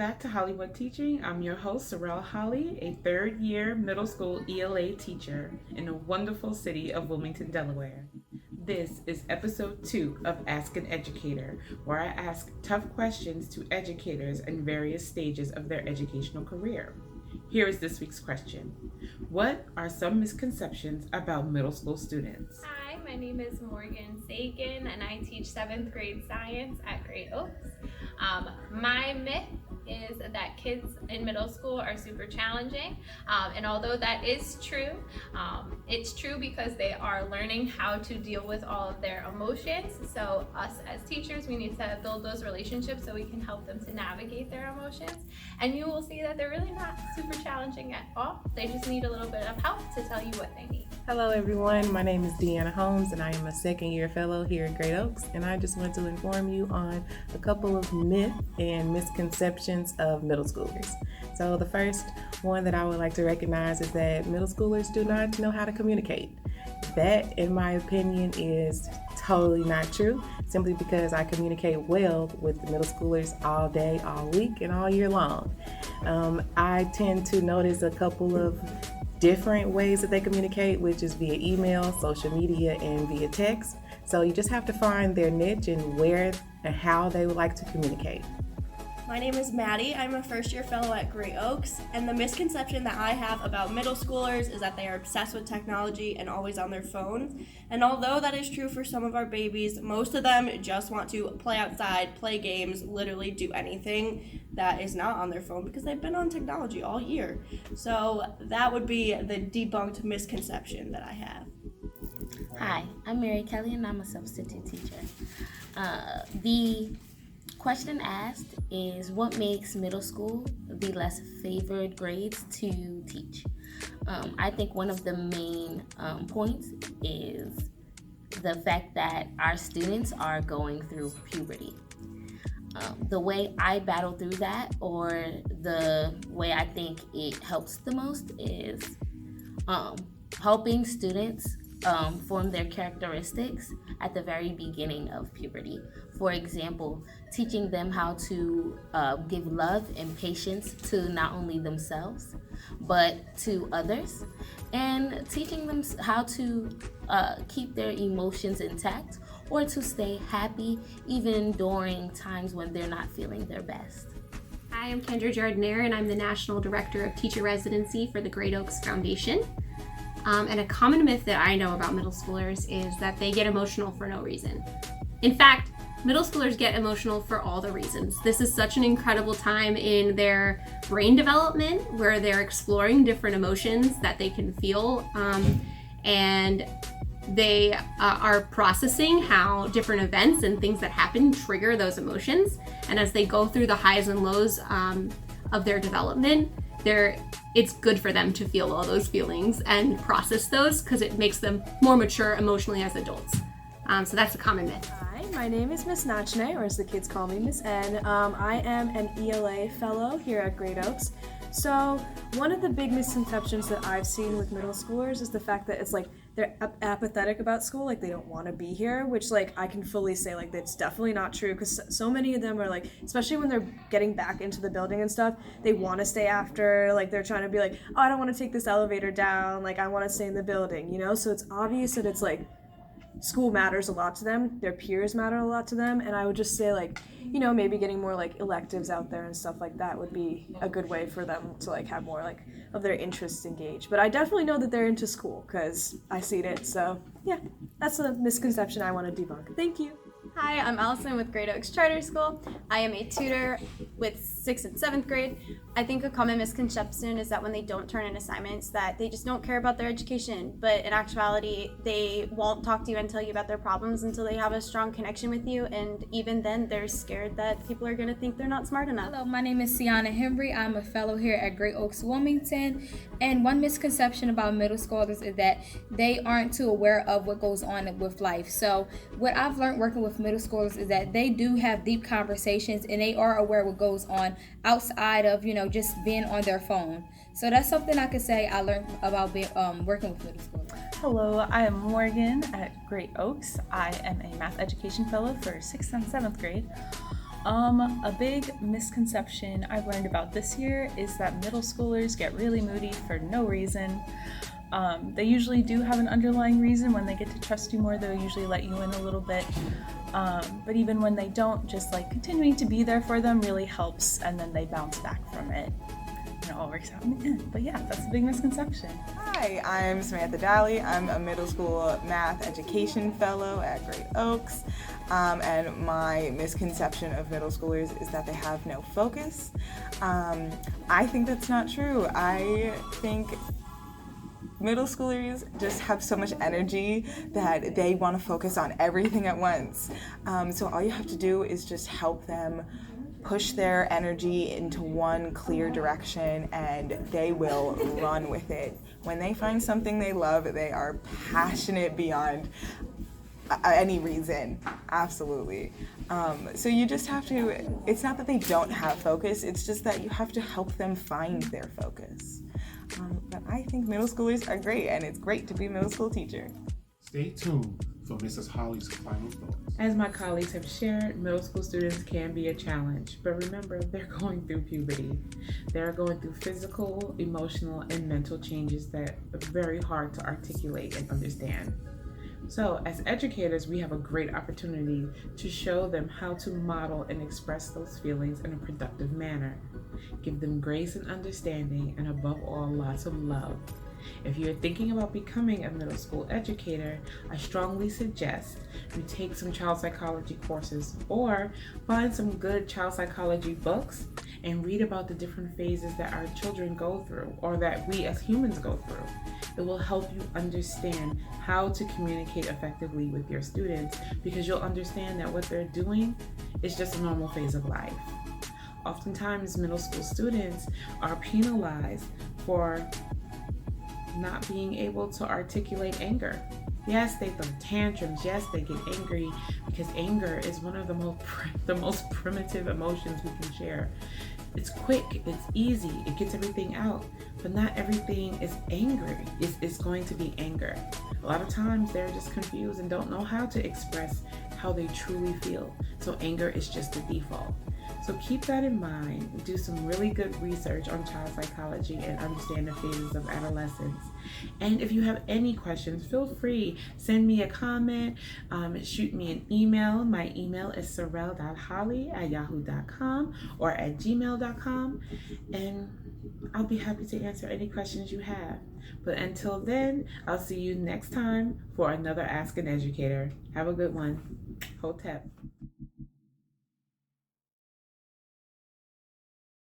back to Hollywood Teaching. I'm your host, Sorrel Holly, a third-year middle school ELA teacher in the wonderful city of Wilmington, Delaware. This is episode 2 of Ask an Educator, where I ask tough questions to educators in various stages of their educational career. Here is this week's question. What are some misconceptions about middle school students? Hi, my name is Morgan Sagan and I teach 7th grade science at Great Oaks. My myth is that kids in middle school are super challenging, and although that is true, it's true because they are learning how to deal with all of their emotions. So us as teachers, we need to build those relationships so we can help them to navigate their emotions, and you will see that they're really not super challenging at all. They just need a little bit of help to tell you what they need. Hello everyone, my name is Deanna Holmes and I am a second year fellow here at Great Oaks, and I just want to inform you on a couple of myths and misconceptions of middle schoolers. So the first one that I would like to recognize is that middle schoolers do not know how to communicate. That, in my opinion, is totally not true, simply because I communicate well with the middle schoolers all day, all week, and all year long. I tend to notice a couple of different ways that they communicate, which is via email, social media, and via text. So you just have to find their niche and where and how they would like to communicate. My name is Maddie. I'm a first year fellow at Great Oaks, and the misconception that I have about middle schoolers is that they are obsessed with technology and always on their phone. And although that is true for some of our babies, most of them just want to play outside, play games, literally do anything that is not on their phone because they've been on technology all year. So that would be the debunked misconception that I have. Hi, I'm Mary Kelly and I'm a substitute teacher. The question asked is, what makes middle school the less favored grades to teach? I think one of the main points is the fact that our students are going through puberty. The way I battle through that, or the way I think it helps the most, is helping students form their characteristics at the very beginning of puberty. For example, teaching them how to give love and patience to not only themselves, but to others, and teaching them how to keep their emotions intact or to stay happy even during times when they're not feeling their best. Hi, I'm Kendra Jardinier, and I'm the National Director of Teacher Residency for the Great Oaks Foundation. And a common myth that I know about middle schoolers is that they get emotional for no reason. In fact, middle schoolers get emotional for all the reasons. This is such an incredible time in their brain development where they're exploring different emotions that they can feel, and they are processing how different events and things that happen trigger those emotions. And as they go through the highs and lows of their development, it's good for them to feel all those feelings and process those because it makes them more mature emotionally as adults. So that's a common myth. Hi, my name is Miss Nachne, or as the kids call me, Miss N. I am an ELA fellow here at Great Oaks. So one of the big misconceptions that I've seen with middle schoolers is the fact that it's like they're apathetic about school, like they don't want to be here, which like I can fully say like that's definitely not true, because so many of them are like, especially when they're getting back into the building and stuff, they want to stay after, like they're trying to be like, oh, I don't want to take this elevator down, like I want to stay in the building, you know? So it's obvious that it's like school matters a lot to them, their peers matter a lot to them, and I would just say like, you know, maybe getting more like electives out there and stuff like that would be a good way for them to like have more like of their interests engaged. But I definitely know that they're into school because I seen it, so yeah, that's a misconception I want to debunk. Thank you. Hi, I'm Allison with Great Oaks Charter School. I am a tutor with 6th and 7th grade. I think a common misconception is that when they don't turn in assignments that they just don't care about their education, but in actuality they won't talk to you and tell you about their problems until they have a strong connection with you, and even then they're scared that people are going to think they're not smart enough. Hello, my name is Sienna Henry. I'm a fellow here at Great Oaks Wilmington, and one misconception about middle schoolers is that they aren't too aware of what goes on with life. So what I've learned working with middle schoolers is that they do have deep conversations and they are aware of what goes on outside of, just being on their phone. So that's something I could say I learned about working with middle schoolers. Hello, I am Morgan at Great Oaks. I am a math education fellow for 6th and 7th grade. A big misconception I've learned about this year is that middle schoolers get really moody for no reason. They usually do have an underlying reason. When they get to trust you more, they'll usually let you in a little bit. But even when they don't, just like continuing to be there for them really helps, and then they bounce back from it. And it all works out in the end. But yeah, that's a big misconception. Hi, I'm Samantha Daly. I'm a middle school math education fellow at Great Oaks. And my misconception of middle schoolers is that they have no focus. I think that's not true. I think middle schoolers just have so much energy that they want to focus on everything at once. So all you have to do is just help them push their energy into one clear direction, and they will run with it. When they find something they love, they are passionate beyond any reason. Absolutely. So you just have to, it's not that they don't have focus, it's just that you have to help them find their focus. But I think middle schoolers are great, and it's great to be a middle school teacher. Stay tuned for Mrs. Holly's final thoughts. As my colleagues have shared, middle school students can be a challenge, but remember, they're going through puberty. They're going through physical, emotional, and mental changes that are very hard to articulate and understand. So, as educators, we have a great opportunity to show them how to model and express those feelings in a productive manner. Give them grace and understanding, and above all, lots of love. If you're thinking about becoming a middle school educator, I strongly suggest you take some child psychology courses or find some good child psychology books and read about the different phases that our children go through, or that we as humans go through. It will help you understand how to communicate effectively with your students, because you'll understand that what they're doing is just a normal phase of life. Oftentimes, middle school students are penalized for not being able to articulate anger. Yes, they throw tantrums. Yes, they get angry, because anger is one of the most primitive emotions we can share. It's quick, it's easy, it gets everything out, but not everything is angry. It's going to be anger. A lot of times they're just confused and don't know how to express how they truly feel. So anger is just the default. So keep that in mind. Do some really good research on child psychology and understand the phases of adolescence. And if you have any questions, feel free, send me a comment, shoot me an email. My email is sorrel.holly@yahoo.com or at gmail.com, and I'll be happy to answer any questions you have. But until then, I'll see you next time for another Ask an Educator. Have a good one. Hotep.